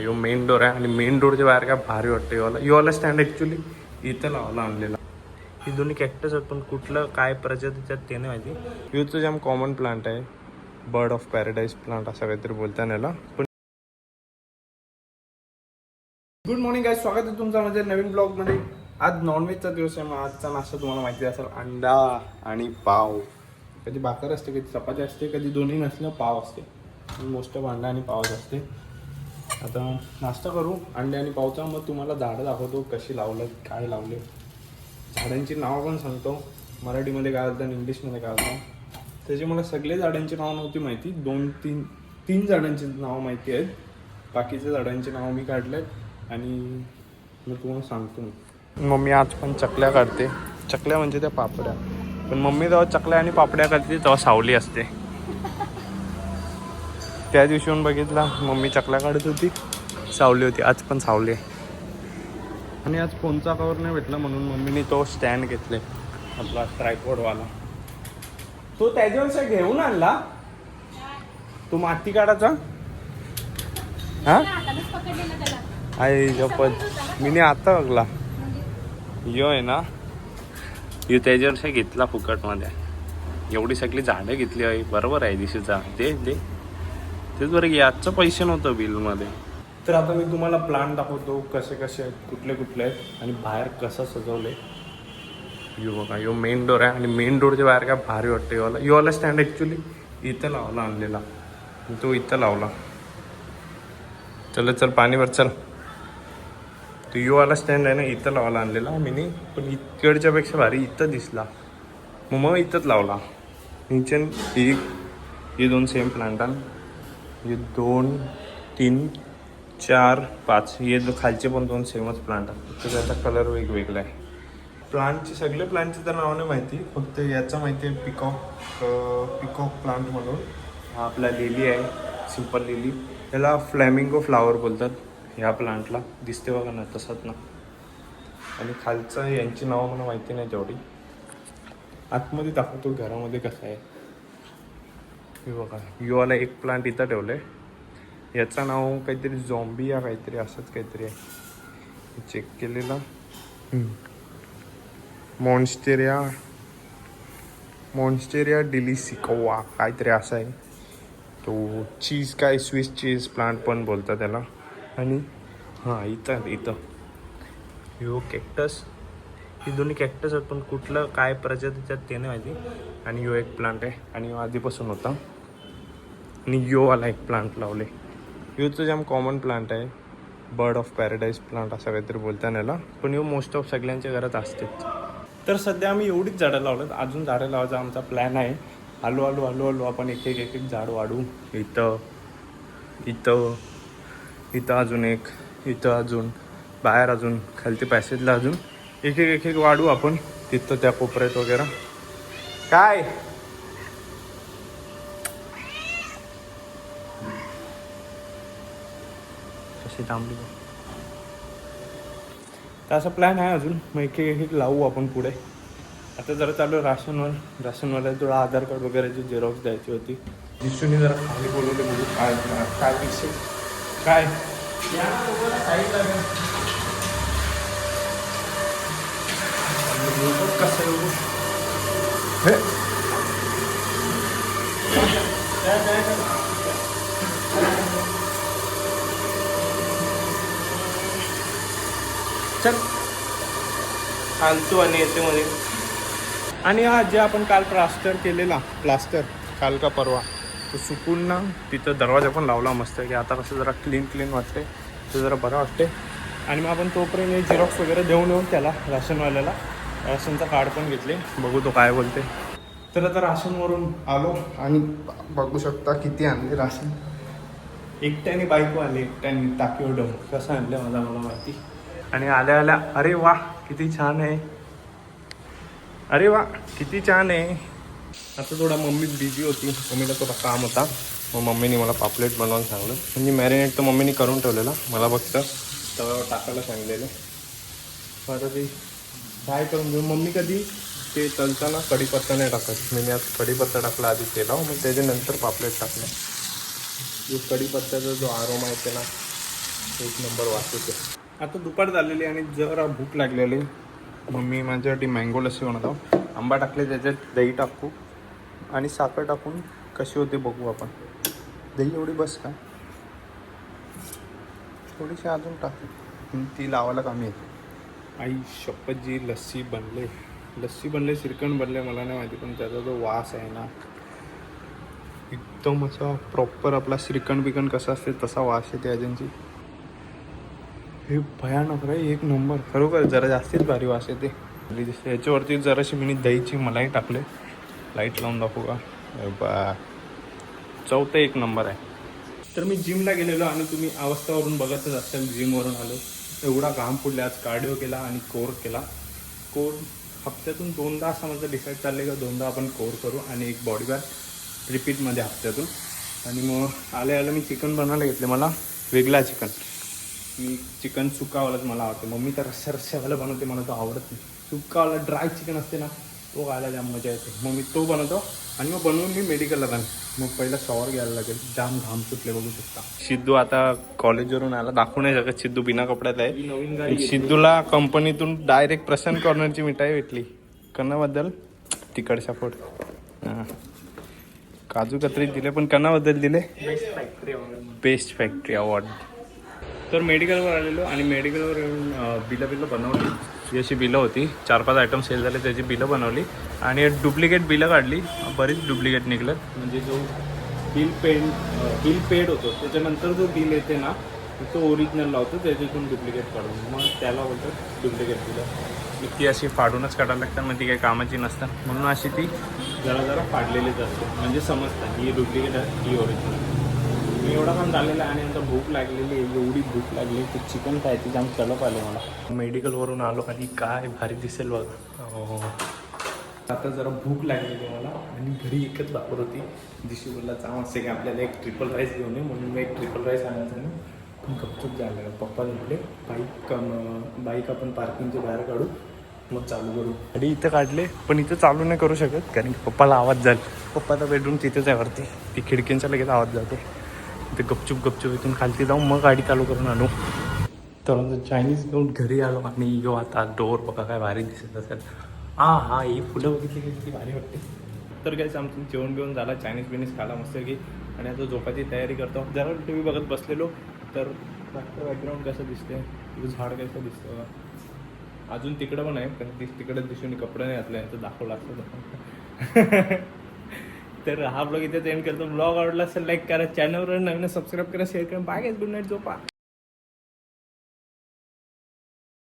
यो main door आहे आणि main डोरच्या बाहेर काय भारी वाटतं. योला स्टँड ॲक्च्युली इथं लावला आणलेला. ही दोन्ही कॅक्टस आहेत पण कुठलं काय प्रजातीच्यात ते नाही माहिती. योचं जाम कॉमन प्लांट आहे, बर्ड ऑफ पॅराडाईज प्लांट असं काहीतरी बोलता याला. पण गुड मॉर्निंग गाईज, स्वागत आहे तुमचं माझ्या नवीन ब्लॉगमध्ये. आज नॉनव्हेजचा दिवस आहे. मग आजचा नाश्ता तुम्हाला माहिती असेल, अंडा आणि पाव. कधी भाकर असते, कधी चपाती असते, कधी दोन्ही नसलं पाव असते. मोस्ट ऑफ अंडा आणि पावच असते. आता नाश्ता करू अंडे आणि पावचा. मग तुम्हाला झाडं दाखवतो कशी लावलं, काय लावले, झाडांची नावं पण सांगतो. मराठीमध्ये काय होतं आणि इंग्लिशमध्ये काय होतं. त्याची मला सगळे झाडांची नावं नव्हती माहिती. तीन झाडांची नावं माहिती आहेत. बाकीच्या झाडांची नावं मी काढलेत आणि मी तुम्हाला सांगतो. मम्मी आज पण चकल्या काढते. चकल्या म्हणजे त्या पापड्या. पण मम्मी जेव्हा चकल्या आणि पापड्या करते तेव्हा सावली असते. त्या दिवशी येऊन बघितला मम्मी चकल्या काढत होती, सावली होती. आज पण सावली आहे. आणि आज फोनचा कवर नाही भेटला म्हणून मम्मीने तो स्टँड घेतले, आपला ट्रायपॉडवाला. तो त्याच्यावर घेऊन आणला. तो माती काढायचा. हा आई जपत मी आता बघला. यो आहे ना, यो त्याच्यावर घेतला फुकटमध्ये. एवढी सगळी झाडं घेतली आहे. बरोबर आहे दिशेचा. दे तेच बरं. याचं पैसे नव्हतं बिलमध्ये. तर आता मी तुम्हाला प्लांट दाखवतो कसे कसे आहेत, कुठले कुठले आहेत आणि बाहेर कसं सजवले. यो बघा, यो मेन डोर आहे आणि मेन डोरच्या बाहेर काय भारी वाटतं. योला स्टँड ॲक्च्युली इथं लावला आणलेला. तो इथं लावला. चल पाणीवर चल. तो योवाला स्टँड आहे ना, इथं लावायला आणलेला मीनी. पण इकडच्या पेक्षा भारी इथं दिसला, मग इथंच लावला. निचन हे दोन सेम प्लांट आहे. हे 2, 3, 4, 5 हे खालचे पण दोन सेमच प्लांट आहेत. तर त्याचा कलर वेगवेगळा आहे. सगळे प्लांटची तर नाव नाही माहिती, फक्त याचा माहिती आहे पिकॉक प्लांट म्हणून. हा आपला लिली आहे, सिंपल लिली. त्याला फ्लॅमिंगो फ्लावर बोलतात. ह्या प्लांटला दिसते बघा ना, तसंच ना. आणि खालचं यांची नावं मला माहिती नाही तेवढी. आतमध्ये दाखवतो घरामध्ये कसं आहे. हे बघा, युवाला एक प्लांट इथं ठेवलं आहे. याचं नाव काहीतरी झॉम्बी या काहीतरी असंच काहीतरी आहे. चेक केलेलं. मॉन्स्टेरिया डिलिसिकोवा काहीतरी असं आहे. तो चीज काय स्विस चीज प्लांट पण बोलतात त्याला. आणि हां इथं यो कॅक्टस. ही दोन्ही कॅक्टस आहेत पण कुठलं काय प्रजातीच्यात ते नाही माहिती. आणि यो एक प्लांट आहे आणि यो आधीपासून होता. आणि योवाला एक प्लांट लावले. योचं जाम कॉमन प्लांट आहे, बर्ड ऑफ पॅराडाईज प्लांट असं काहीतरी बोलता याला. पण यो मोस्ट ऑफ सगळ्यांच्या घरात असते. तर सध्या आम्ही एवढीच झाडं लावलेत. अजून झाडं लावायचा आमचा प्लॅन आहे. हळू आपण एक झाड वाढवू. इथं अजून एक, इथं अजून, बाहेर अजून, खालती पॅसेजला अजून एक वाढू आपण. तिथं त्या कोपऱ्यात वगैरे. काय कशी थांबली तर असा प्लॅन आहे अजून. मग एक लावू आपण पुढे. आता जरा चालू राशनवाल्याला थोडा आधार कार्ड वगैरेची झेरॉक्स द्यायची होती. दिसून जरा खाली बोलवले म्हणजे काय विषय काय कसं हे चल आणतो आणि येते मध्ये. आणि हा जे आपण काल प्लास्टर काल का परवा तो सुकून ना तिथं दरवाजा पण लावला मस्त की आता कसं जरा क्लीन वाटते, तर जरा बरं वाटते. आणि मग आपण तोपर्यंत झेरॉक्स वगैरे देऊन त्याला राशनवाल्याला राशनचा कार्ड पण घेतले. बघू तो काय बोलते. तर आता राशनवरून आलो आणि बघू शकता किती आणले राशन. एकट्याने बाईक आले, एकट्याने टाकीवर डम कसं आणलं मला माहिती. आणि आल्या अरे वा किती छान आहे. अरे वा किती छान आहे. आता थोडा मम्मी बिझी होती, मम्मीला थोडा काम होता. मग मम्मीने मला पापलेट बनवायला सांगलं. म्हणजे मॅरिनेट तर मम्मीने करून ठेवलेला, मला फक्त तव्यावर टाकायला सांगलेलं. मग आता ते फ्राय करून घेऊ. मम्मी कधी ते तलताना कढीपत्ता नाही टाकत. मी आज कढीपत्ता टाकला आधी तेला, मग त्याच्यानंतर पापलेट टाकलं. जो कढीपत्त्याचा जो आरोमा येते ना एक नंबर वास येते. आता दुपार झालेली आणि जरा भूक लागलेली. मम्मी माझ्यासाठी मँगो लस्सी बनवतो. आंबा टाकले, त्याच्यात दही टाकू आणि साखर टाकून कशी होते बघू आपण. दही एवढी बस का, थोडीशी अजून टाकू, ती लावायला कामी येते. आई शपथ जी लस्सी बनले श्रीखंड बनले मला नाही माहिती, पण त्याचा जो वास आहे ना एकदम असा प्रॉपर आपला श्रीखंड बिकंड कसा असते तसा वास येते अजूनची. हे भयानक रे, एक नंबर खरोखर. जरा जास्तीच भारी वास येते. याच्यावरती जराशी मी दहीची मलाई टाकले. लाईट लावून दाखवू का, बा चौथा एक नंबर आहे. तर मी जिमला गेलेलो आणि तुम्ही अवस्थावरून बघतच असाल, जिमवरून आलो, एवढा घाम फुटला. आज कार्डिओ केला आणि कोर केला. कोर हप्त्यातून 2दा असं माझं डिसाईड चाललं का 2दा आपण कोर करू आणि एक बॉडी बॅग रिपीटमध्ये हप्त्यातून. आणि मग आल्या मी चिकन बनवायला घेतले. मला वेगळा चिकन, मी चिकन सुकावालाच मला आवडते. मम्मी तर रस्स्यावाला बनवते, मला तो आवडत नाही. सुकावाला ड्राय चिकन असते ना, तो खायला जाम मजा येते. मग मी तो बनवतो आणि मग बनवून मी मेडिकलला जाईन. मग पहिला शॉवर घ्यायला लागेल. जाम घाम सुटले बघू शकता. सिद्धू आता कॉलेजवरून आला, दाखवू नाही शकत. सिद्धू बिना कपड्यात आहे. नवीन गाडी. सिद्धूला कंपनीतून डायरेक्ट प्रसन्न कॉर्नरची मिठाई भेटली. कणाबद्दल तिकडच्या फोड हां काजू कतरी दिले, पण कणाबद्दल दिले बेस्ट फॅक्टरी अवॉर्ड. तर मेडिकलवर आलेलो आणि मेडिकलवर येऊन बिलं बनवली. ही अशी बिलं होती, 4-5 आयटम सेल झाले, त्याची बिलं बनवली आणि डुप्लिकेट बिलं काढली. बरीच डुप्लिकेट निघलं. म्हणजे जो बिल पेड होतो त्याच्यानंतर जो बिल येते ना तो ओरिजिनल लावतो, त्याच्यातून डुप्लिकेट काढून मग त्याला बोलतात डुप्लिकेट बिलं. ती अशी फाडूनच काढायला लागतात, मग ती काही कामाची नसतात. म्हणून अशी ती जरा फाडलेलीच असते. म्हणजे समजतात ही डुप्लिकेट आहे, ही ओरिजिनल. मी एवढा काम झालेला आहे आणि नंतर भूक लागलेली आहे. एवढी भूक लागली की चिकन खायची जाम तलप आले मला. मेडिकलवरून आलो आणि काय भारी दिसेल बघा. आता जरा भूक लागलेली मला आणि घरी एकच वापर होती. दिशी बोलला जाम असते की आपल्याला एक ट्रिपल राईस घेऊन ये, म्हणून मी एक ट्रिपल राईस आणायचं नाही. पण गपचूप झालं. पप्पा म्हटले बाईक आपण पार्किंगच्या बाहेर काढू, मग चालू करू. गाडी इथं काढले, पण इथं चालू नाही करू शकत कारण की पप्पाला आवाज जाईल. पप्पाचा बेडरूम तिथेच आहे वरती, ती खिडकींचा लगेच आवाज जाते. ते गपचूप इथून खालती जाऊन मग गाडी चालू करून आणू. तर चायनीज घेऊन घरी आलो आणि यो आता डोर बघा काय भारी दिसत असेल. हा ही फुलं बघितली की किती भारी वाटते. तर काहीच आमचं जेवण बिवून झाला, चायनीज बिनीज खाला मस्त की. आणि आता झोपाची तयारी करतो. जरा टी व्ही बघत बसलेलो तर बॅकग्राऊंड कसं दिसते, झाड कसं दिसतं. अजून तिकडं पण आहे, पण तिकडं दिसून कपडे नाही घातले, तर दाखवलं असतं. तर हा ब्लॉग इथे एंड करतो. ब्लॉग आवडला असेल लाईक करा, चॅनलवर नवीन सबस्क्राईब करा, शेअर करा. बाय गाइस, गुड नाईट, झोपा.